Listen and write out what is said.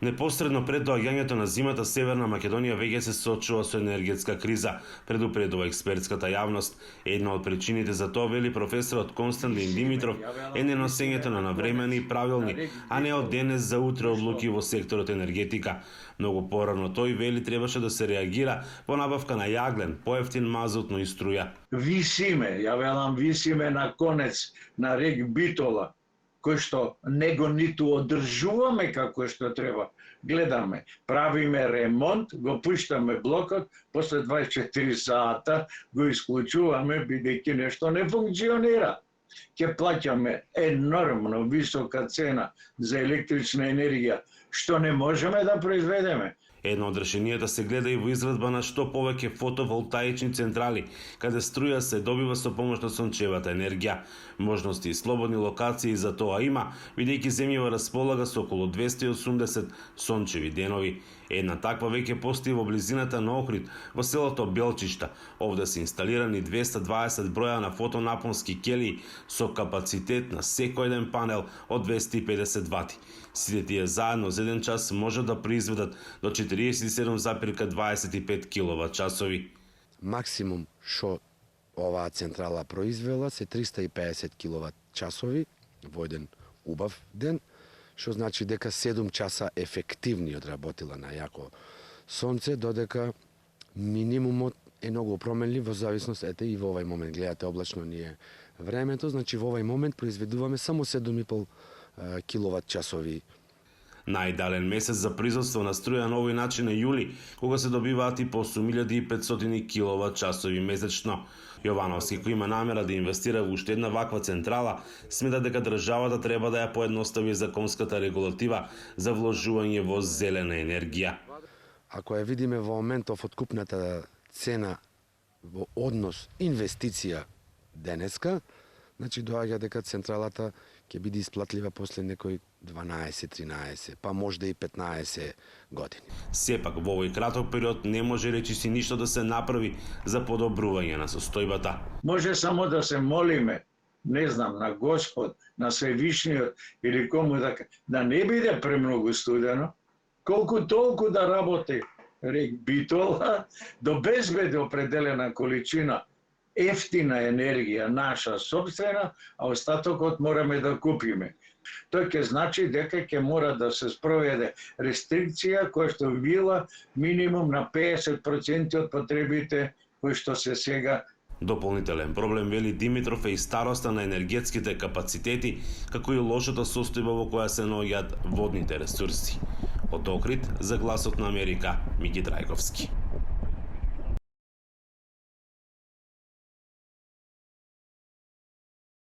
Непосредно пред доаѓањето на зимата, Северна Македонија веќе се соочува со енергетска криза, предупредува експертската јавност. Една од причините за тоа, вели професорот Константин Димитров, е неносењето на навремени и правилни, а не од денес за утре одлуки во секторот енергетика. Многу порано тој, вели, требаше да се реагира по набавка на јаглен, поевтин мазут, но и струја. Висиме на конец на рек Битола, кој што не го ниту одржуваме како што треба. Гледаме, правиме ремонт, го пуштаме блокот, после 24 сата го исклучуваме бидејќи нешто не функционира. Ќе плаќаме енормно висока цена за електрична енергија, што не можеме да произведеме. Едно од решенијата се гледа и во изградба на што повеќе фотоволтаични централи, каде струја се добива со помош на сончевата енергија. Можности и слободни локации за тоа има, бидејќи земјава располага со околу 280 сончеви денови. Една таква веќе постои во близината на Охрид, во селото Белчишта. Овде се инсталирани 220 броја на фотонапонски келии со капацитет на секој еден панел од 250 вати. Сите тие заедно за еден час може да произведат до 47,25 киловат часови. Максимум што оваа централа произвела се 350 киловат часови во еден убав ден, што значи дека 7 часа ефективни одработила на јако сонце, додека минимумот е многу променлив во зависност, ете и во овај момент, гледате облачно ние времето, значи во овај момент произведуваме само 7,5 киловат часови. Најдален месец за производство на струја на овој начин е јули, кога се добиваат и по 8500 киловат часови месечно. Јовановски, кој има намера да инвестира во уште една ваква централа, смета дека државата треба да ја поедностави законската регулатива за вложување во зелена енергија. Ако ја видиме во моментов откупната цена во однос инвестиција денеска, значи доаѓа дека централата ќе биде исплатлива после некои 12-13, па можда и 15 години. Сепак, во овој краток период не може речиси ништо да се направи за подобрување на состојбата. Може само да се молиме, не знам, на Господ, на Свевишниот или кому да не биде премногу студено, колку толку да работи рек Битола, да обезбеди определена количина ефтина енергија, наша собствена, а остатокот мораме да купиме. Тој ќе значи дека ќе мора да се спроведе рестрикција која што била минимум на 50% од потребите кои што се сега. Дополнителен проблем, вели Димитров, е и староста на енергетските капацитети, како и лошата состојба во која се наоѓаат водните ресурси. Од Охрид, за Гласот на Америка, Мики Трајковски.